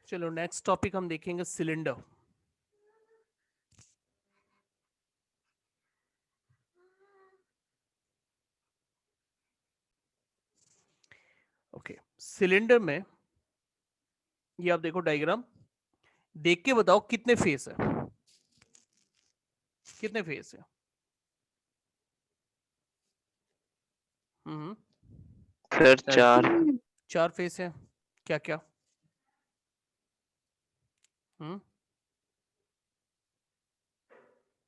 चलो next topic हम देखेंगे सिलेंडर। ओके, सिलेंडर में ये आप देखो डायग्राम, देख के बताओ कितने फेस है, कितने फेस है। हम्म, सर सर 4। 4 फेस है। क्या क्या? हम्म,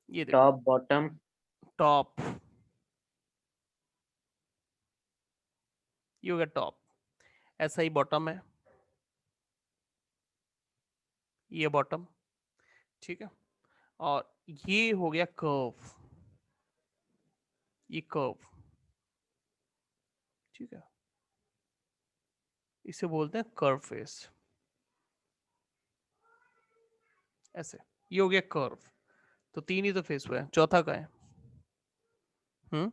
ये देखो, टॉप बॉटम टॉप, ये हो गया टॉप, ऐसा ही बॉटम है, ये बॉटम, ठीक है। और ये हो गया कर्व, ये कर्व, ठीक है, इसे बोलते हैं कर्व फेस, ऐसे। ये हो गया कर्व, तो 3 ही तो फेस हुए हैं, चौथा का है। हम्म,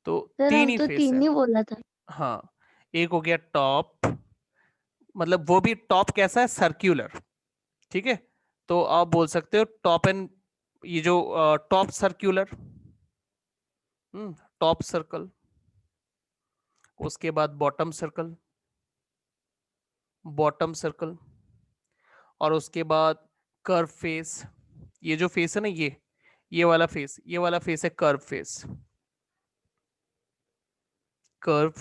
तो सर 3 हम ही तो फेस है। 3 ही बोला था। हाँ, एक हो गया टॉप, मतलब वो भी टॉप कैसा है, सर्क्यूलर, ठीक है। तो आप बोल सकते हो टॉप एंड, ये जो टॉप सर्क्यूलर, टॉप सर्कल, उसके बाद बॉटम सर्कल, बॉटम सर्कल, और उसके बाद कर्व फेस। ये जो फेस है ना, ये वाला फेस, ये वाला फेस है कर्व फेस, कर्व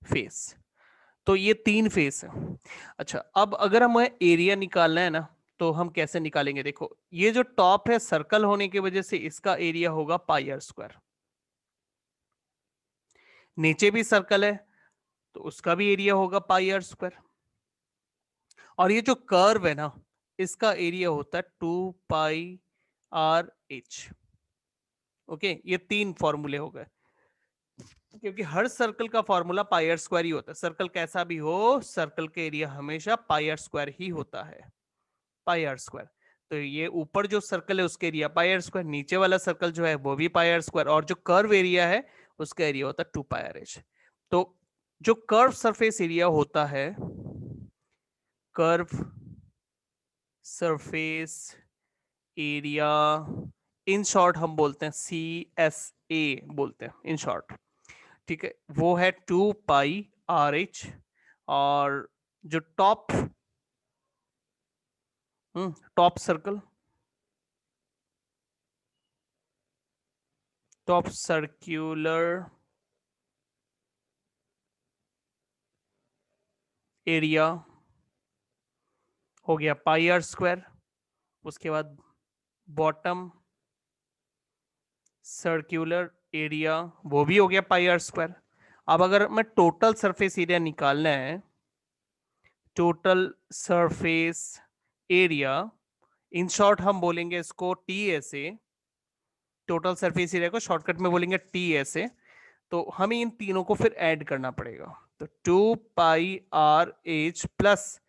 फेस। तो ये 3 फेस है। अच्छा, अब अगर हमें एरिया निकालना है ना, तो हम कैसे निकालेंगे? देखो, ये जो टॉप है सर्कल होने की वजह से इसका एरिया होगा पाई आर स्क्वायर। नीचे भी सर्कल है तो उसका भी एरिया होगा पाई आर स्क्वायर। और ये जो कर्व है ना, इसका एरिया होता है 2 पाई आर एच। ओके, ये 3 फॉर्मूले हो गए, क्योंकि हर सर्कल का फॉर्मूला पाई आर स्क्वायर ही होता है। सर्कल कैसा भी हो, सर्कल के एरिया हमेशा पाई आर स्क्वायर ही होता है, पाई आर स्क्वायर। तो ये ऊपर जो सर्कल है उसके एरिया पाई आर स्क्वायर, नीचे वाला सर्कल जो है वो भी पाई आर स्क्वायर, और जो कर्व एरिया है उसका एरिया होता है 2 पाई आर एच। तो जो कर्व सरफेस एरिया होता है, curve surface area, in short हम बोलते हैं CSA, बोलते हैं इन शॉर्ट, ठीक है, वो है 2 पाई आर एच। और जो top, top circle, top circular area हो गया पाई आर स्क्वायर। उसके बाद बॉटम सर्क्यूलर एरिया, वो भी हो गया पाई आर स्क्वायर। अब अगर मैं टोटल सरफेस एरिया निकालना है, total surface area, in short हम बोलेंगे इसको TSA, टोटल सरफेस एरिया को शॉर्टकट में बोलेंगे TSA। तो हमें इन तीनों को फिर ऐड करना पड़ेगा। तो 2 पाई आर एच प्लस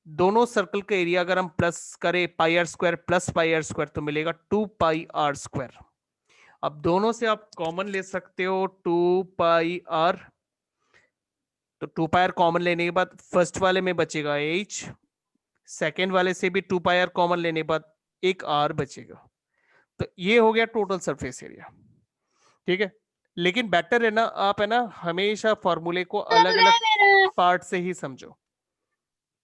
दोनों सर्कल का एरिया अगर हम प्लस करें pi R square plus pi R square, तो मिलेगा 2 पाई आर स्क्वायर। अब दोनों से आप कॉमन ले सकते हो 2 पाई आर, तो 2 पाई आर कॉमन लेने के बाद फर्स्ट वाले में बचेगा एच, सेकेंड वाले से भी 2 पाई आर कॉमन लेने के बाद एक आर बचेगा। तो ये हो गया टोटल सरफेस एरिया, ठीक है। लेकिन बेटर है ना, आप है ना हमेशा फॉर्मूले को अलग अलग पार्ट से ही समझो,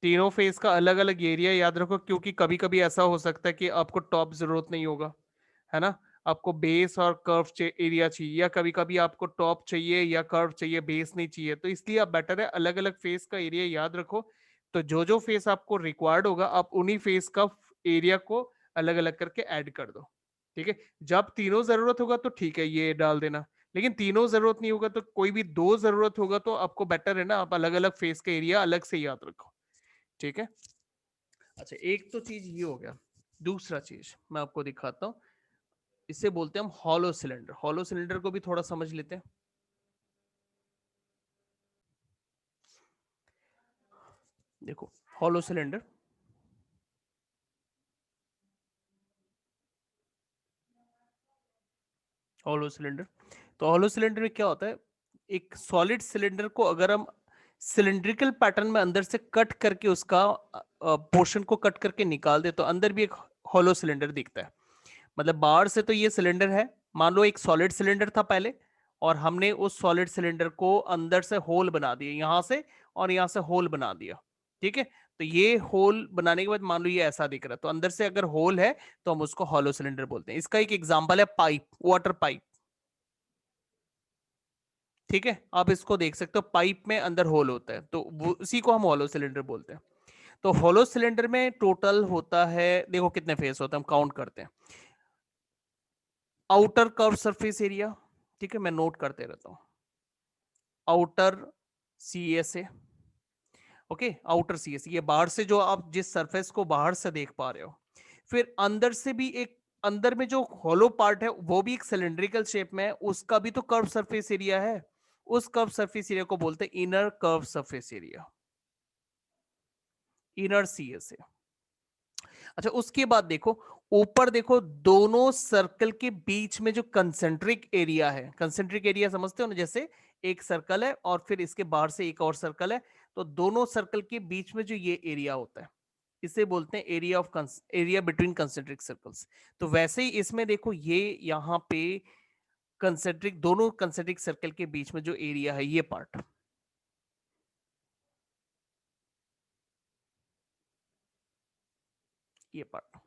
तीनों फेस का अलग अलग एरिया याद रखो, क्योंकि कभी कभी ऐसा हो सकता है कि आपको टॉप जरूरत नहीं होगा, है ना, आपको बेस और कर्व एरिया चाहिए, या कभी कभी आपको टॉप चाहिए या कर्व चाहिए, बेस नहीं चाहिए। तो इसलिए आप बेटर है अलग अलग फेस का एरिया याद रखो। तो जो जो फेस आपको रिक्वायर्ड होगा आप उन्हीं फेस का एरिया को अलग अलग करके ऐड कर दो, ठीक है। जब तीनों जरूरत होगा तो ठीक है ये डाल देना, लेकिन तीनों जरूरत नहीं होगा तो कोई भी 2 जरूरत होगा तो आपको बेटर है ना आप अलग अलग फेस का एरिया अलग से याद रखो, ठीक है। अच्छा, एक तो चीज ये हो गया। दूसरा चीज मैं आपको दिखाता हूं, इसे बोलते हैं हम हॉलो सिलेंडर। हॉलो सिलेंडर को भी थोड़ा समझ लेते हैं। देखो, हॉलो सिलेंडर, हॉलो सिलेंडर, तो हॉलो सिलेंडर में क्या होता है, एक सॉलिड सिलेंडर को अगर हम सिलिंड्रिकल पैटर्न में अंदर से कट करके उसका पोर्शन को कट करके निकाल दे तो अंदर भी एक हॉलो सिलेंडर दिखता है। मतलब बाहर से तो ये सिलेंडर है, मान लो एक सॉलिड सिलेंडर था पहले, और हमने उस सॉलिड सिलेंडर को अंदर से होल बना दिया यहां से, और यहां से होल बना दिया। ठीक है, तो ये होल बनाने के बाद मान लो ये ऐसा दिख रहा है, तो अंदर से अगर होल है तो हम उसको हॉलो सिलेंडर बोलते हैं। इसका एक एग्जांपल है पाइप, वाटर पाइप। ठीक है, आप इसको देख सकते हो, पाइप में अंदर होल होता है, तो उसी को हम हॉलो सिलेंडर बोलते हैं। तो हॉलो सिलेंडर में टोटल होता है, देखो कितने फेस होते हैं, हम काउंट करते हैं। आउटर कर्व सरफेस एरिया, ठीक है, मैं नोट करते रहता हूं, outer C S A, okay, outer C S, ये बाहर से जो आप जिस सरफेस को बाहर से देख पा रहे हो। फिर अंदर से भी एक, अंदर में जो हॉलो पार्ट है वो भी एक सिलेंड्रिकल शेप में है, उसका भी तो कर्व सरफेस एरिया है, उस कर्व सरफेस एरिया को बोलते हैं inner curve surface area, inner C S A. अच्छा, उसके बाद देखो, ऊपर देखो, दोनों सर्कल के बीच में जो कंसेंट्रिक एरिया है, कंसेंट्रिक एरिया समझते हो ना, जैसे एक सर्कल है और फिर इसके बाहर से एक और सर्कल है, तो दोनों सर्कल के बीच में जो ये एरिया होता है इसे बोलते हैं area of area between concentric circles. तो वैसे ही इसमें देखो, ये यहां पे कंसेंट्रिक, दोनों कंसेंट्रिक सर्कल के बीच में जो एरिया है, ये पार्ट, ये पार्ट,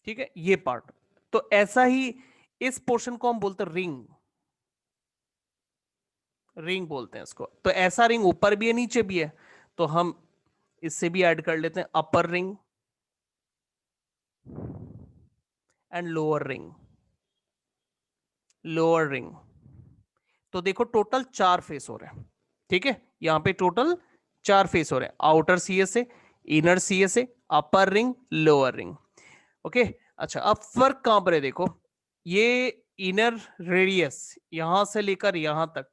ठीक है, ये पार्ट। तो ऐसा ही इस पोर्शन को हम बोलते हैं रिंग, रिंग बोलते हैं इसको। तो ऐसा रिंग ऊपर भी है नीचे भी है, तो हम इससे भी ऐड कर लेते हैं, upper ring and lower ring, lower ring. तो देखो टोटल 4 फेस हो रहे हैं। ठीक है, यहां पे टोटल 4 फेस हो रहे हैं, outer C S A, inner C S A, upper ring, lower ring. Okay, अच्छा, अब फर्क कहां पर है देखो, ये इनर रेडियस यहां से लेकर यहां तक,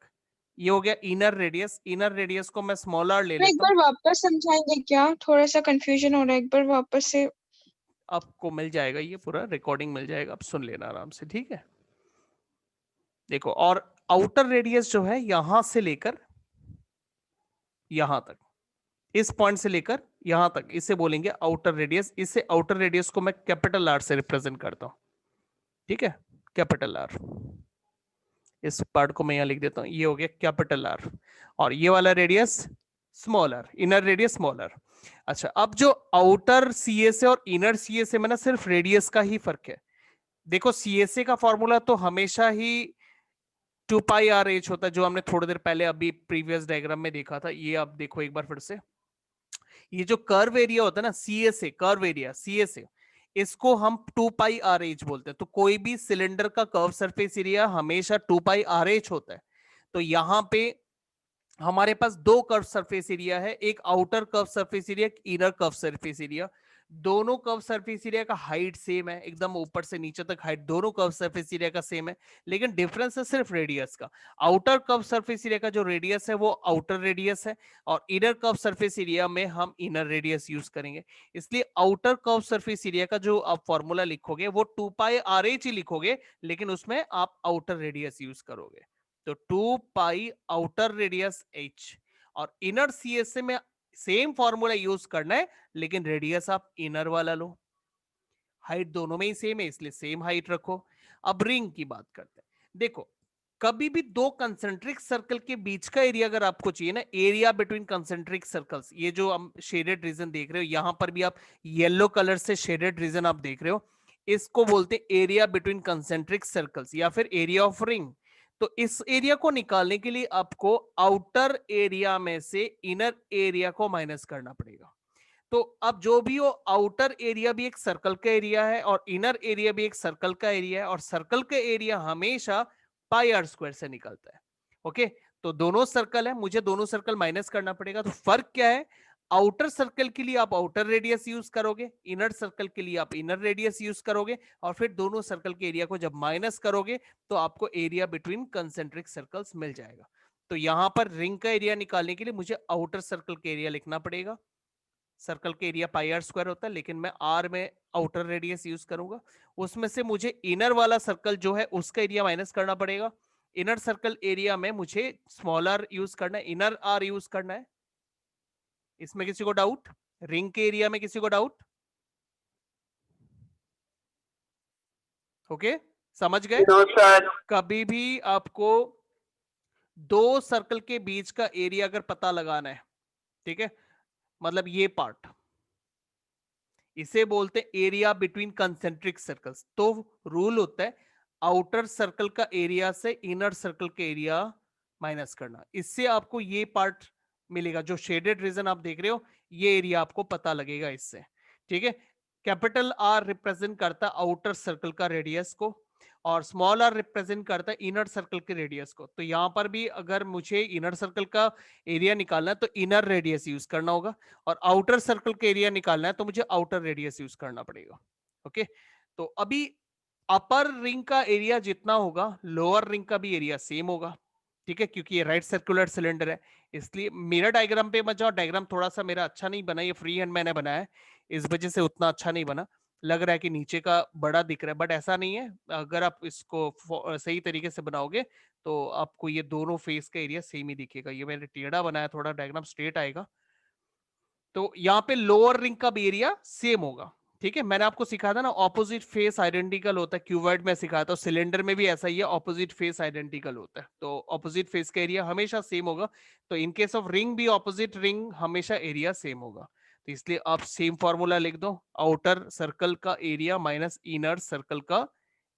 ये हो गया इनर रेडियस। इनर रेडियस को मैं स्मॉल आर ले तो एक लेता हूं। बार वापस समझाएंगे क्या? थोड़ा सा कंफ्यूजन हो रहा है, एक बार वापस से। आपको मिल जाएगा, ये पूरा रिकॉर्डिंग मिल जाएगा, आप सुन लेना आराम से। ठीक है, देखो, और आउटर रेडियस जो है यहां से लेकर यहां तक, इस पॉइंट से लेकर यहां तक, इसे बोलेंगे आउटर रेडियस। इसे आउटर रेडियस को मैं कैपिटल आर से रिप्रेजेंट करता हूं। ठीक है, कैपिटल आर, इस पार्ट को मैं यहां लिख देता हूं, ये हो गया कैपिटल आर, और ये वाला radius small R, inner radius small R. अच्छा, अब जो आउटर सीएसए और इनर सीएसए में ना सिर्फ रेडियस का ही फर्क है। देखो, सीएसए का फॉर्मूला तो हमेशा ही 2πr(h) होता है, जो हमने थोड़ी देर पहले अभी प्रीवियस डायग्राम में देखा था। ये आप देखो एक बार फिर से, ये जो कर्व एरिया होता है ना, सीएसए, कर्व एरिया सीएसए, इसको हम 2πr(h) बोलते हैं। तो कोई भी सिलेंडर का कर्व सरफेस एरिया हमेशा 2πr(h) होता है। तो यहां पे हमारे पास दो कर्व सरफेस एरिया है, एक आउटर कर्व सरफेस एरिया, एक इनर कर्व सरफेस एरिया। दोनों कर्व सरफेस एरिया का हाइट सेम है, एकदम ऊपर से नीचे तक हाइट दोनों कर्व सरफेस एरिया का सेम है, लेकिन डिफरेंस है सिर्फ रेडियस का। आउटर कर्व सरफेस एरिया का जो रेडियस है वो आउटर रेडियस है, और इनर कर्व सरफेस एरिया में हम इनर रेडियस यूज करेंगे। इसलिए आउटर कर्व सरफेस एरिया का जो आप फॉर्मूला लिखोगे वो 2πr(h) ही लिखोगे, लेकिन उसमें आप आउटर रेडियस यूज करोगे। तो 2 पाई आउटर रेडियस h, और इनर सीएसए में सेम फॉर्मूला यूज करना है, लेकिन रेडियस आप इनर वाला लो। हाइट दोनों में ही सेम है, इसलिए सेम हाइट रखो। अब रिंग की बात करते हैं। देखो, कभी भी दो कंसेंट्रिक सर्कल के बीच का एरिया अगर आपको चाहिए ना, एरिया बिटवीन कंसेंट्रिक सर्कल्स, ये जो हम शेडेड रीजन देख रहे हो, यहां पर भी आप येलो कलर से शेडेड रीजन आप देख रहे हो, इसको बोलते हैं एरिया बिटवीन कंसेंट्रिक सर्कल्स या फिर एरिया ऑफ रिंग। तो इस एरिया को निकालने के लिए आपको आउटर एरिया में से इनर एरिया को माइनस करना पड़ेगा। तो अब जो भी हो, आउटर एरिया भी एक सर्कल का एरिया है और इनर एरिया भी एक सर्कल का एरिया है, और सर्कल का एरिया हमेशा πr² से निकलता है। ओके, तो दोनों सर्कल है, मुझे दोनों सर्कल माइनस करना पड़ेगा। तो फर्क क्या है, आउटर सर्कल के लिए आप आउटर रेडियस यूज करोगे, इनर सर्कल के लिए आप इनर रेडियस यूज करोगे, और फिर दोनों सर्कल के एरिया को जब माइनस करोगे तो आपको एरिया बिटवीन कंसेंट्रिक सर्कल्स मिल जाएगा। तो यहां पर रिंग का एरिया निकालने के लिए मुझे आउटर सर्कल का एरिया लिखना पड़ेगा, सर्कल का एरिया पाई आर स्क्वायर होता है, लेकिन मैं आर में आउटर रेडियस यूज करूंगा। उसमें से मुझे इनर वाला सर्कल जो है उसका एरिया माइनस करना पड़ेगा। इनर सर्कल एरिया में मुझे स्मॉलर यूज करना है, इनर आर यूज करना है। इसमें किसी को डाउट? रिंग के एरिया में किसी को डाउट? ओके, समझ गए? No sir. कभी भी आपको दो सर्कल के बीच का एरिया अगर पता लगाना है, ठीक है, मतलब ये पार्ट, इसे बोलते हैं एरिया बिटवीन कंसेंट्रिक सर्कल्स। तो रूल होता है आउटर सर्कल का एरिया से इनर सर्कल का एरिया माइनस करना। इससे आपको ये पार्ट मिलेगा, जो शेडेड रीजन आप देख रहे हो, ये एरिया आपको पता लगेगा इससे, ठीक है। कैपिटल आर रिप्रेजेंट करता है आउटर सर्कल का रेडियस को, और स्मॉल आर रिप्रेजेंट करता है इनर सर्कल के रेडियस को। तो यहां पर भी अगर मुझे इनर सर्कल का एरिया निकालना है तो इनर रेडियस यूज करना होगा, और आउटर सर्कल का एरिया निकालना है तो मुझे आउटर रेडियस यूज करना पड़ेगा। ओके, तो अभी अपर रिंग का एरिया जितना होगा लोअर रिंग का भी एरिया सेम होगा, ठीक है, क्योंकि ये राइट सर्कुलर सिलेंडर है। इसलिए मेरा डायग्राम पे मत जाओ, डायग्राम थोड़ा सा मेरा अच्छा नहीं बना, ये फ्री हैंड मैंने बनाया है, इस वजह से उतना अच्छा नहीं बना। लग रहा है कि नीचे का बड़ा दिख रहा है, बट ऐसा नहीं है। अगर आप इसको सही तरीके से बनाओगे तो आपको ये दोनों फेस का एरिया सेम ही दिखेगा। ये मैंने टेढ़ा बनाया, थोड़ा डायग्राम स्ट्रेट आएगा। तो यहाँ पे लोअर रिंग का भी एरिया सेम होगा, ठीक है। मैंने आपको सिखाया था ना ऑपोजिट फेस आइडेंटिकल होता है, क्यूबॉइड में सिखाया था, सिलेंडर में भी ऐसा ही है, ऑपोजिट फेस आइडेंटिकल होता है। तो ऑपोजिट फेस का एरिया हमेशा सेम होगा। तो इन केस ऑफ रिंग भी ऑपोजिट रिंग हमेशा एरिया सेम होगा। तो इसलिए आप सेम फॉर्मूला लिख दो, आउटर सर्कल का एरिया माइनस इनर सर्कल का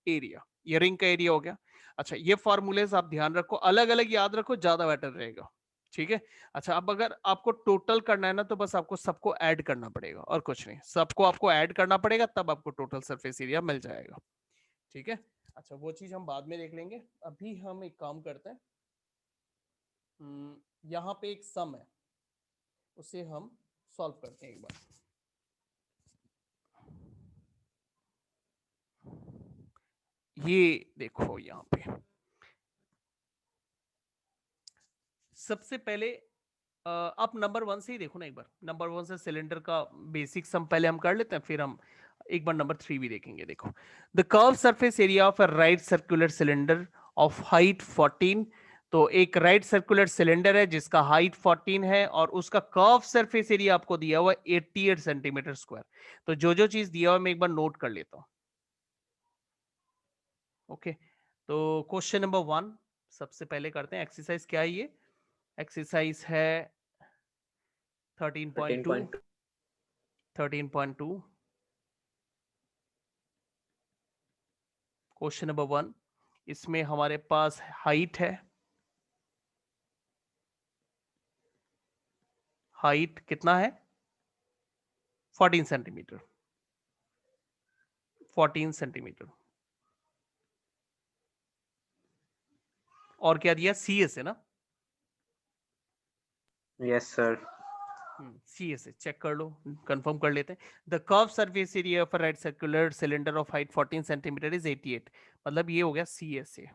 एरिया, ये रिंग का एरिया हो गया। अच्छा, ये फॉर्मूलेस आप ध्यान रखो, अलग अलग याद रखो, ज्यादा बेटर रहेगा, ठीक है। अच्छा, अब अगर आपको टोटल करना है ना, तो बस आपको सबको ऐड करना पड़ेगा और कुछ नहीं, सबको आपको ऐड करना पड़ेगा, तब आपको टोटल सरफेस एरिया मिल जाएगा, ठीक है। अच्छा, वो चीज हम बाद में देख लेंगे, अभी हम एक काम करते हैं। यहाँ पे एक सम है, उसे हम सॉल्व करते हैं एक बार। ये देखो, यहाँ पे सबसे पहले आप नंबर 1 से ही देखो ना एक बार। नंबर 1 से सिलेंडर का बेसिक सम पहले हम कर लेते हैं, फिर हम एक बार नंबर 3 भी देखेंगे। देखो, the curve surface area of a right circular cylinder of height 14। तो एक राइट सर्कुलर सिलेंडर है जिसका हाइट 14 है, और उसका कर्व सरफेस एरिया आपको दिया हुआ है 88 सेंटीमीटर स्क्वायर। तो जो जो चीज दिया हुआ मैं एक बार नोट कर लेता हूं। ओके, तो क्वेश्चन नंबर 1 सबसे पहले करते हैं। एक्सरसाइज क्या है ये? एक्सरसाइज है 13.2। 13.2 क्वेश्चन नंबर 1, इसमें हमारे पास हाइट है। हाइट कितना है? 14 सेंटीमीटर। 14 सेंटीमीटर। और क्या दिया? सी एस है ना? Yes sir. सी एस है, चेक कर लो, कंफर्म कर लेते हैं। The curve surface area of right circular cylinder of height 14 centimetre is 88। मतलब ये हो गया सी एस ए,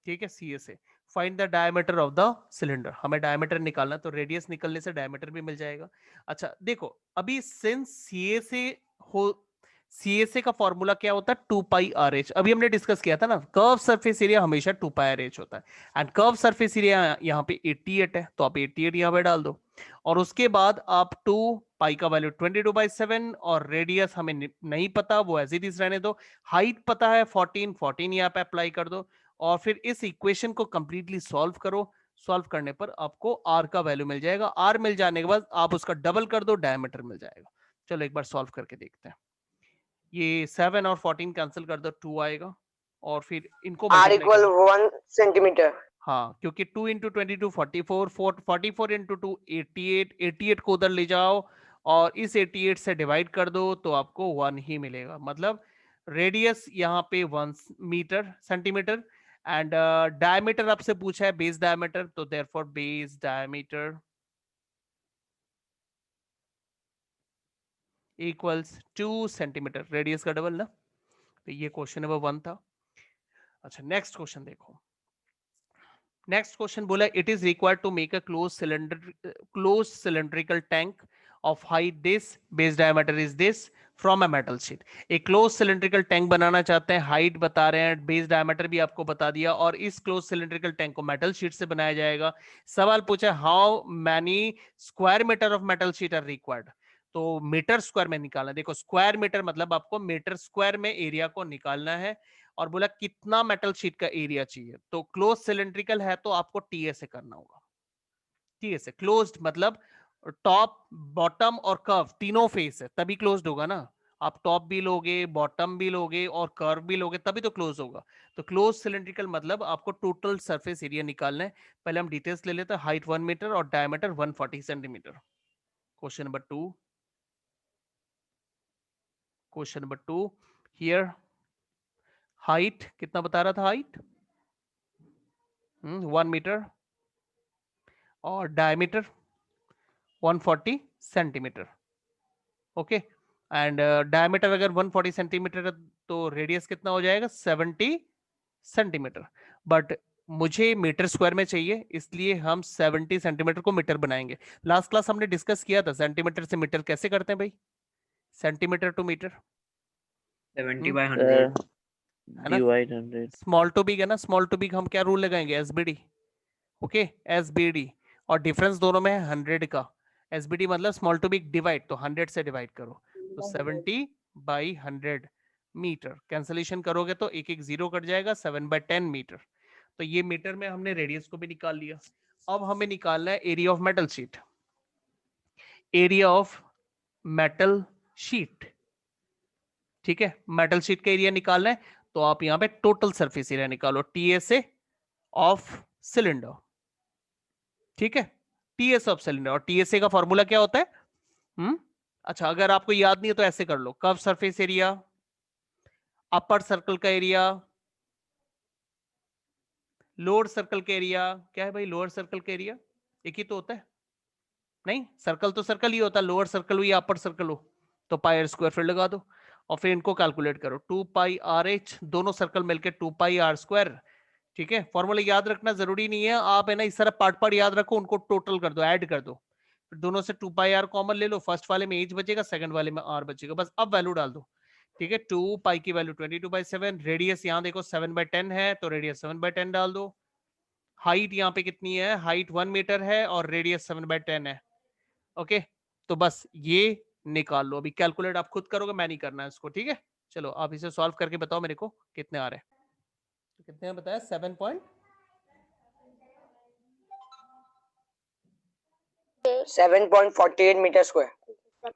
ठीक है, C S A. Find the diameter of the cylinder, हमें डायमीटर निकालना, तो रेडियस निकलने से डायमीटर भी मिल जाएगा। अच्छा देखो, अभी सिंस सीएसए हो, सीएसए का फॉर्मूला क्या होता है? 2 पाई आर एच। अभी हमने डिस्कस किया था ना, कर्व सरफेस एरिया हमेशा 2 पाई आर एच होता है, एंड कर्व सरफेस एरिया यहाँ पे 88 है, तो आप 88 यहाँ पे डाल दो, और उसके बाद आप 2 पाई का वैल्यू 22/7, और रेडियस हमें नहीं पता, वो एज इट इज रहने दो। हाइट पता है 14, 14 यहाँ पे अप्लाई कर दो, और फिर इस इक्वेशन को कंप्लीटली सॉल्व करो। सॉल्व करने पर आपको आर का वैल्यू मिल जाएगा। आर मिल जाने के बाद आप उसका डबल कर दो, डायमीटर मिल जाएगा। चलो एक बार सॉल्व करके देखते हैं। ये 7 और 14 कैंसिल कर दो, 2 आएगा, और फिर इनको आर मल्टीप्लाई इक्वल करो। 1 सेंटीमीटर। हाँ, क्योंकि 2 इंटू 22 44, 44 इंटू 2 88, 88 को उधर ले जाओ और इस 88 से डिवाइड कर दो, तो आपको 1 ही मिलेगा। मतलब रेडियस यहाँ पे 1 मीटर सेंटीमीटर, एंड डायमीटर आपसे पूछा है बेस डायमीटर, तो therefore base diameter equals 2 centimetre, radius का डबल ना। तो ये क्वेश्चन नंबर 1 था। अच्छा, नेक्स्ट क्वेश्चन देखो। नेक्स्ट क्वेश्चन बोला, it is required to make a close cylindrical tank of height this, base diameter is this from a metal sheet. एक close cylindrical tank बनाना चाहते हैं, हाइट बता रहे हैं, बेस डायमीटर भी आपको बता दिया, और इस क्लोज सिलिंड्रिकल टैंक को मेटल शीट से बनाया जाएगा। सवाल पूछा how many square metre of metal sheet are required, तो मीटर स्क्वायर में निकालना। देखो स्क्वायर मीटर मतलब आपको मीटर स्क्वायर में एरिया को निकालना है, और बोला कितना मेटल शीट का एरिया चाहिए, तो क्लोज सिलिंड्रिकल है तो आपको टीए से करना होगा। टीए से क्लोज्ड मतलब टॉप बॉटम और कर्व तीनों फेस है तभी क्लोज्ड होगा ना। आप टॉप भी लोगे, बॉटम भी लोगे और कर्व भी लोगे तभी तो क्लोज होगा। तो क्लोज सिलिंड्रिकल मतलब आपको टोटल सरफेस एरिया निकालना है। पहले हम डिटेल्स ले लेते हैं। हाइट 1 मीटर और diameter 140 centimetre. Question number 2, question number 2 here height कितना बता रहा था, हाइट 1 मीटर और diameter 140 centimetre. Okay, and diameter अगर 140 सेंटीमीटर है तो रेडियस कितना हो जाएगा 70 सेंटीमीटर। बट मुझे मीटर स्क्वायर में चाहिए, इसलिए हम 70 सेंटीमीटर को मीटर बनाएंगे। लास्ट क्लास हमने डिस्कस किया था सेंटीमीटर से मीटर कैसे करते हैं भाई, सेंटीमीटर टू मीटर 70 by 100 है ना, डिवाइड 100। स्मॉल टू बिग है ना, स्मॉल टू बिग हम क्या रूल लगाएंगे, एसबीडी। ओके, एसबीडी, और डिफरेंस दोनों में है 100 का। एसबीडी मतलब स्मॉल टू बिग डिवाइड, तो 100 से डिवाइड करो तो 70 बाई 100 मीटर। कैंसलेशन करोगे तो एक एक जीरो कट जाएगा, 7/10 मीटर। तो ये मीटर में हमने रेडियस को भी निकाल लिया। अब हमें निकालना है area of metal sheet, area of metal sheet. ठीक है, मेटल शीट का एरिया निकालना है तो आप यहाँ पे टोटल सरफेस एरिया निकालो, टीएसए ऑफ सिलेंडर। ठीक है, टीएस ऑफ सिलेंडर, और टीएसए का फॉर्मूला क्या होता है? अच्छा, अगर आपको याद नहीं है तो ऐसे कर लो, कर्व सरफेस एरिया, अपर सर्कल का एरिया, लोअर सर्कल का एरिया। क्या है भाई लोअर सर्कल का एरिया, एक ही तो होता है नहीं, सर्कल तो सर्कल ही होता है, लोअर सर्कल हो या अपर सर्कल हो तो पाई स्क्वायर फिर लगा दो और फिर इनको कैलकुलेट करो, 2 पाई आर एच, दोनों सर्कल मिलके 2 पाई आर स्क्वायर। ठीक है, फॉर्मूला याद रखना जरूरी नहीं है, आप है ना इस तरह पार्ट पार्ट याद रखो, उनको टोटल कर दो, ऐड कर दो, फिर दोनों से 2 पाई आर कॉमन ले लो, फर्स्ट वाले में एच बचेगा, सेकंड वाले में आर बचेगा, बस अब वैल्यू डाल दो। ठीक है, 2 पाई की वैल्यू 22/7, रेडियस यहाँ देखो 7/10 है तो रेडियस 7/10 डाल दो। हाइट यहाँ पे कितनी है, हाइट 1 मीटर है और रेडियस 7/10 है। ओके, तो बस ये निकाल लो, अभी कैलकुलेट आप खुद करोगे, मैं नहीं करना है इसको। ठीक है, चलो आप इसे सॉल्व करके बताओ मेरे को कितने आ रहे हैं। कितने बताया, 7.48 मीटर स्क्वायर।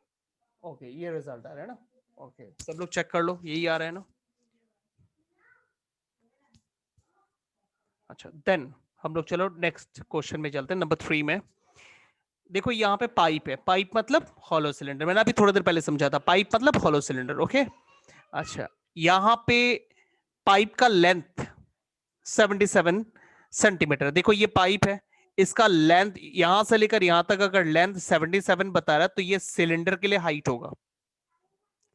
ओके, ये रिजल्ट आ रहा है ना। ओके, सब लोग चेक कर लो, यही आ रहा है ना। अच्छा, देन हम लोग चलो नेक्स्ट क्वेश्चन में चलते हैं, नंबर 3 में। देखो यहाँ पे पाइप है, पाइप मतलब हॉलो सिलेंडर, मैंने अभी थोड़ी देर पहले समझा था, पाइप मतलब हॉलो सिलेंडर। ओके, अच्छा, यहाँ पे पाइप का लेंथ 77 सेंटीमीटर। देखो ये पाइप है, इसका लेंथ यहां से लेकर यहां तक अगर लेंथ 77 बता रहा है तो ये सिलेंडर के लिए हाइट होगा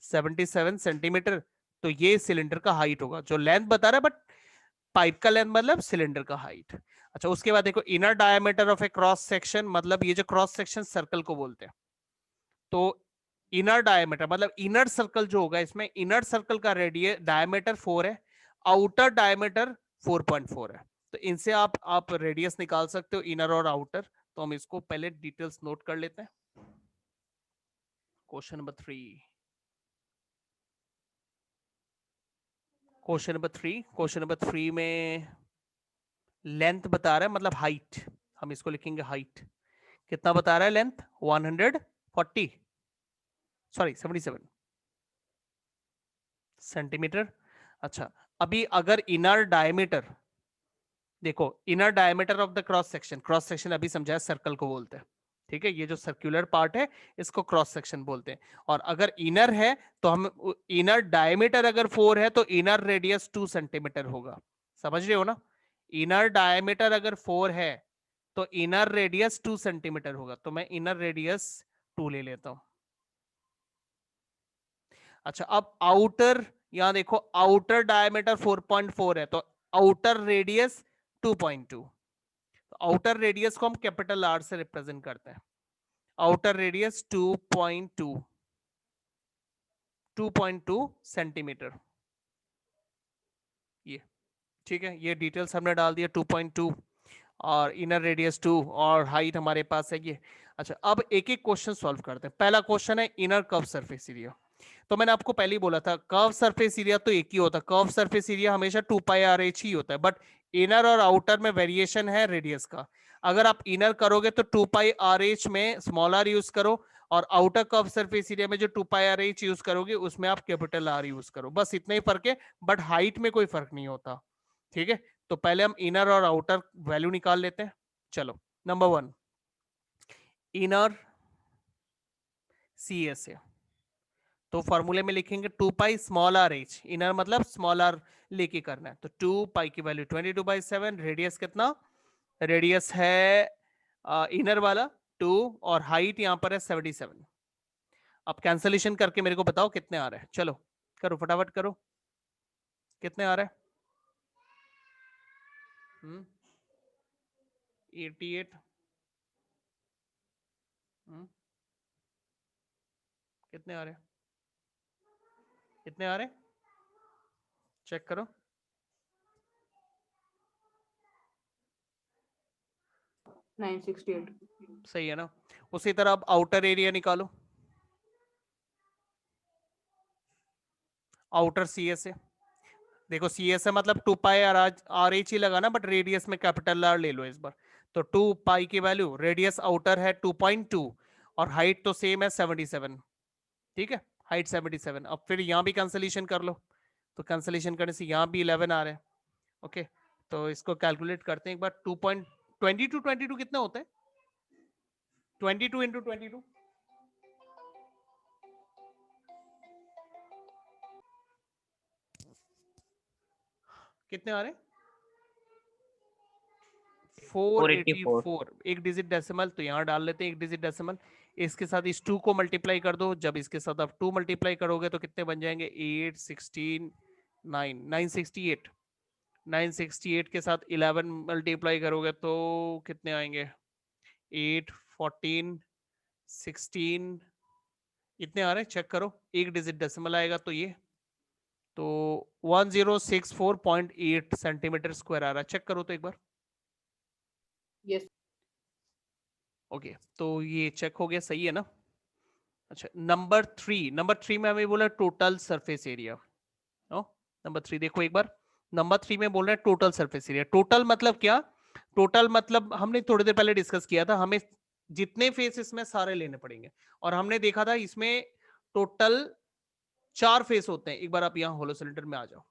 77 सेंटीमीटर, तो ये सिलेंडर का हाइट होगा जो लेंथ बता रहा है, बट पाइप का लेंथ मतलब सिलेंडर का हाइट। अच्छा, उसके बाद देखो inner diameter of A cross section, मतलब ये जो क्रॉस सेक्शन सर्कल को बोलते हैं, तो इनर डायमीटर मतलब इनर सर्कल जो होगा, इसमें इनर सर्कल का रेडियस डायमीटर 4 है, आउटर डायमीटर 4.4 है, तो इनसे आप रेडियस निकाल सकते हो, इनर और आउटर। तो हम इसको पहले डिटेल्स नोट कर लेते हैं। Question number 3, question number 3, question number 3 में लेंथ बता रहा है, मतलब हाइट, हम इसको लिखेंगे हाइट। कितना बता रहा है लेंथ, 140 सॉरी 77 सेंटीमीटर। अच्छा, अभी अगर इनर डायमीटर, देखो inner diameter of the cross section, cross section अभी समझाया सर्कल को बोलते हैं। ठीक है, ये जो सर्कुलर पार्ट है इसको क्रॉस सेक्शन बोलते हैं। और अगर इनर है तो हम इनर डायमीटर अगर 4 है तो इनर रेडियस 2 सेंटीमीटर होगा। समझ रहे हो ना, इनर डायमीटर अगर 4 है तो इनर रेडियस 2 सेंटीमीटर होगा, तो मैं इनर रेडियस 2 ले लेता हूं। अच्छा, अब आउटर, यहां देखो आउटर डायमीटर 4.4 है तो आउटर रेडियस 2.2, तो आउटर रेडियस को हम कैपिटल आर से रिप्रेजेंट करते हैं। Outer radius 2.2 centimetre. ये ठीक है, ये डिटेल्स हमने डाल दिया 2.2 और इनर रेडियस 2 और हाइट हमारे पास है ये। अच्छा, अब एक एक क्वेश्चन सॉल्व करते हैं। पहला क्वेश्चन है इनर कर्व सरफेस एरिया। तो मैंने आपको पहले ही बोला था कर्व सरफेस एरिया तो एक ही होता है, कर्व सरफेस एरिया हमेशा 2πr(h) ही होता है, बट इनर और आउटर में वेरिएशन है रेडियस का। अगर आप इनर करोगे तो 2πr(h) में स्मॉल r यूज करो, और आउटर कर्व सरफेस एरिया में जो 2πr(h) यूज करोगे उसमें आप कैपिटल R यूज करो। बस इतना ही फर्क है, बट हाइट में कोई फर्क नहीं होता। ठीक है, तो पहले हम इनर और आउटर वैल्यू निकाल लेते हैं। चलो, नंबर 1 इनर CSA, तो फॉर्मूले में लिखेंगे 2πr(h), इनर मतलब स्मॉल r लेके करना है, तो 2π की वैल्यू 22/7, रेडियस कितना, रेडियस है इनर वाला 2 और हाइट यहां पर है 77। अब कैंसलेशन करके मेरे को बताओ कितने आ रहे हैं। चलो करो फटाफट करो, कितने आ रहे हैं? 88। कितने आ रहे हैं, कितने आ रहे हैं, चेक करो। सही है ना। उसी तरह अब आउटर एरिया निकालो, आउटर CSA। देखो CSA मतलब 2πr(h) ही लगा ना, बट रेडियस में कैपिटल R ले लो इस बार। तो 2π की वैल्यू, रेडियस आउटर है 2.2 और हाइट तो सेम है 77। ठीक है, हाइट 77। अब फिर यहां भी कैंसलेशन कर लो, तो कैंसलेशन करने से यहां भी 11 आ रहे हैं। ओके, तो इसको कैलकुलेट करते हैं एक बार। 2.22 कितना होता है? 22 इंटू 22 कितने आ रहे हैं? 484। एक डिजिट डेसिमल, तो यहां डाल लेते हैं एक डिजिट डेसिमल। इसके साथ इस 2 को मल्टीप्लाई कर दो, जब इसके साथ आप 2 मल्टीप्लाई करोगे तो कितने बन जाएंगे? 8, 16, 9, 968। 968 के साथ 11 मल्टीप्लाई करोगे तो कितने आएंगे? 8, 14, 16, इतने आ रहे हैं, चेक करो। एक डिजिट डेसिमल आएगा तो ये, तो 1064.8 सेंटीमीटर स्क्वायर आ रहा है। चेक करो तो एक बार। यस। ओके, तो ये चेक हो गया, सही है ना। अच्छा, नंबर 3 में हमें बोला टोटल सरफेस एरिया। नंबर 3 देखो एक बार। नंबर 3 में बोल रहे हैं टोटल सरफेस एरिया। टोटल मतलब क्या? टोटल मतलब हमने थोड़ी देर पहले डिस्कस किया था, हमें जितने फेस इसमें सारे लेने पड़ेंगे, और हमने देखा था इसमें टोटल 4 फेस होते हैं। एक बार आप यहाँ होलो सिलेंडर में आ जाओ,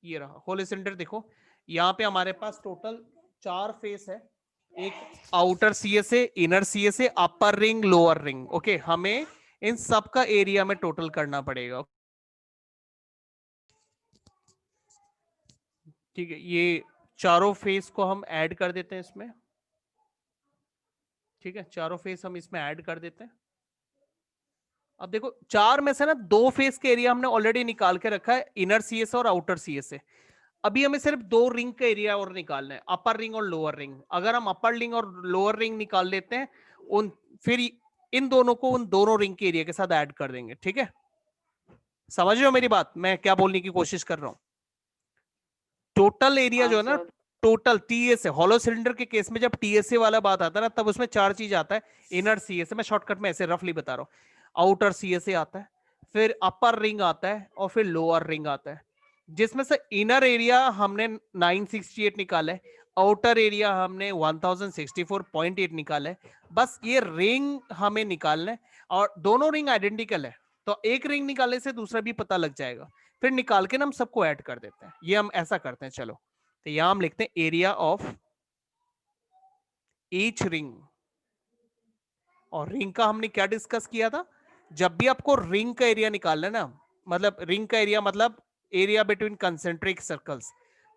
ये रहा होलो सिलेंडर। देखो यहाँ पे हमारे पास टोटल 4 फेस है। एक आउटर CSA, इनर CSA, अपर रिंग, लोअर रिंग। ओके, हमें इन सब का एरिया में टोटल करना पड़ेगा। ठीक है, ये चारों फेस को हम ऐड कर देते हैं इसमें। ठीक है, चारों फेस हम इसमें ऐड कर देते हैं। अब देखो 4 में से ना 2 फेस के एरिया हमने ऑलरेडी निकाल के रखा है, इनर CSA और आउटर CSA। अभी हमें सिर्फ 2 रिंग का एरिया और निकालना है, अपर रिंग और लोअर रिंग। अगर हम अपर रिंग और लोअर रिंग निकाल लेते हैं, उन फिर इन दोनों को उन दोनों रिंग के एरिया के साथ ऐड कर देंगे। ठीक है, समझ रहे हो मेरी बात, मैं क्या बोलने की कोशिश कर रहा हूं? टोटल एरिया जो है ना, टोटल TSA, हॉलो सिलेंडर के केस में जब TSA वाला बात आता है ना, तब उसमें 4 चीज आता है। इनर CSA, मैं शॉर्टकट में ऐसे रफली बता रहा हूं। आउटर CSA आता है, फिर अपर रिंग आता है, और फिर लोअर रिंग आता है। जिसमें से इनर एरिया हमने 968 निकाला है, आउटर एरिया हमने 1064.8 निकाला है। बस ये रिंग हमें निकालना है, और दोनों रिंग आइडेंटिकल है, तो एक रिंग निकालने से दूसरा भी पता लग जाएगा। फिर निकाल के ना हम सबको ऐड कर देते हैं। ये हम ऐसा करते हैं। चलो, तो यहां हम लिखते हैं एरिया ऑफ ईच रिंग। और रिंग का हमने क्या डिस्कस किया था? जब भी आपको रिंग का एरिया निकालना है ना, मतलब रिंग का एरिया मतलब एरिया बिटवीन कंसेंट्रिक सर्कल्स,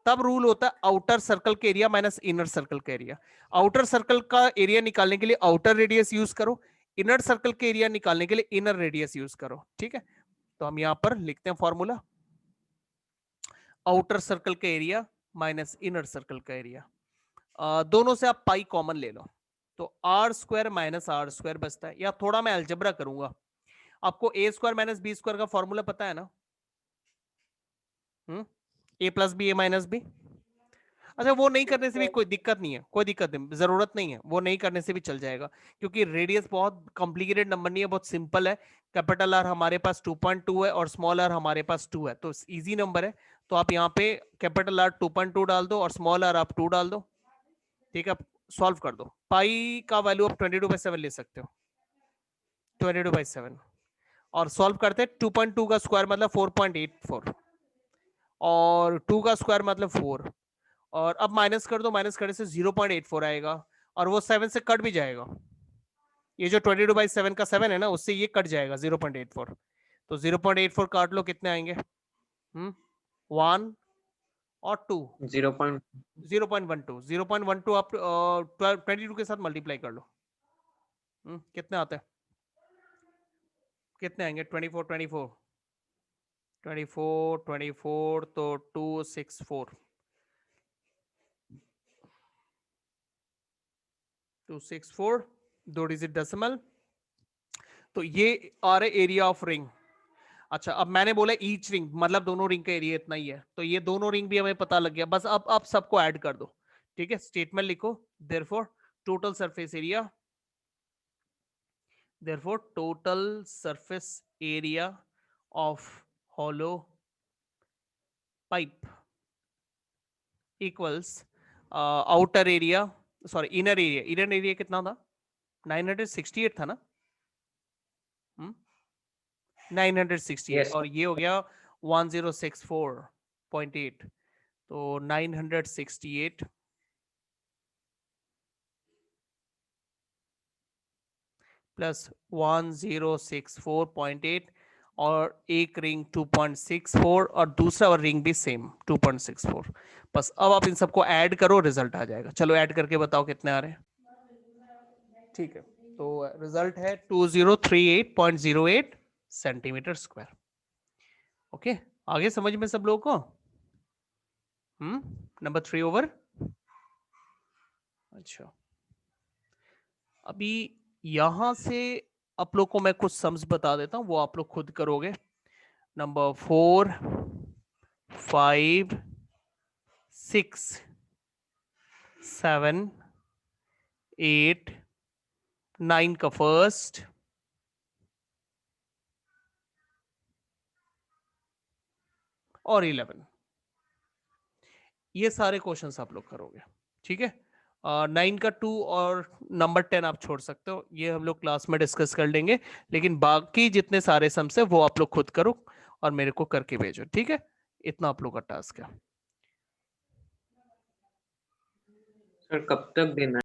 तब रूल होता है आउटर सर्कल का एरिया माइनस इनर सर्कल का एरिया। आउटर सर्कल का एरिया निकालने के लिए आउटर रेडियस यूज करो, इनर सर्कल का एरिया निकालने के लिए इनर रेडियस यूज करो। ठीक है, तो हम यहां पर लिखते हैं फॉर्मूला, आउटर सर्कल का एरिया माइनस इनर सर्कल का एरिया। दोनों से आप पाई कॉमन ले लो, तो R square minus R square बचता है, या थोड़ा मैं अलजबरा करूंगा। आपको A square minus B square का फॉर्मूला पता है ना? A plus B A minus B. अच्छा, वो नहीं करने से भी कोई दिक्कत नहीं है, कोई दिक्कत नहीं, जरूरत नहीं है, वो नहीं करने से भी चल जाएगा, क्योंकि रेडियस बहुत कॉम्प्लिकेटेड नंबर नहीं है, बहुत सिंपल है। कैपिटल आर हमारे पास 2.2 है और स्मॉल आर हमारे पास 2 है, तो इजी नंबर है। तो आप यहाँ पे कैपिटल आर 2.2 डाल दो और स्मॉल आर आप 2 डाल दो, ठीक है, सॉल्व कर दो। पाई का वैल्यू आप 22/7 ले सकते हो, 22/7, और सॉल्व करते 2.2 का स्क्वायर मतलब 4.84, और 2 का स्क्वायर मतलब 4, और अब माइनस कर दो, माइनस करने से 0.84 आएगा, और वो 7 से कट भी जाएगा। ये जो 22/7 का 7 है ना, उससे ये कट जाएगा 0.84, तो 0.84 काट लो, कितने आएंगे? 1 और 2, 0.12, 0.12 आप 22 के साथ मल्टीप्लाई कर लो। कितने आते हैं, कितने आएंगे? 24 24 24 24, तो 264 264, 2 डिजिट डेसिमल। तो ये आ रहा है एरिया ऑफ रिंग। अच्छा, अब मैंने बोला ईच रिंग, मतलब दोनों रिंग का एरिया इतना ही है, तो ये दोनों रिंग भी हमें पता लग गया। बस अब आप सबको ऐड कर दो, ठीक है। स्टेटमेंट लिखो, therefore total surface area, therefore total surface area of hollow pipe equals outer area, sorry inner area कितना था? 968 था ना? 968, Yes. और ये हो गया 1064.8, तो 968 प्लस 1064.8, और एक रिंग 2.64 और दूसरा रिंग भी सेम 2.64। बस अब आप इन सबको ऐड करो, रिजल्ट आ जाएगा। चलो ऐड करके बताओ कितने आ रहे हैं। ठीक है, तो रिजल्ट है 2038.08 सेंटीमीटर स्क्वायर। ओके, आगे समझ में सब लोगों को? Number 3 over. अच्छा, अभी यहां से आप लोग को मैं कुछ सम्स बता देता हूं, वो आप लोग खुद करोगे। नंबर 4 5 6 7 8 9 का फर्स्ट, और 11, ये सारे क्वेश्चंस आप लोग करोगे, ठीक है। 9 का 2 और नंबर 10 आप छोड़ सकते हो, ये हम लोग क्लास में डिस्कस कर लेंगे, लेकिन बाकी जितने सारे सम्स है वो आप लोग खुद करो और मेरे को करके भेजो, ठीक है। इतना आप लोग का टास्क है। सर कब तक देना है?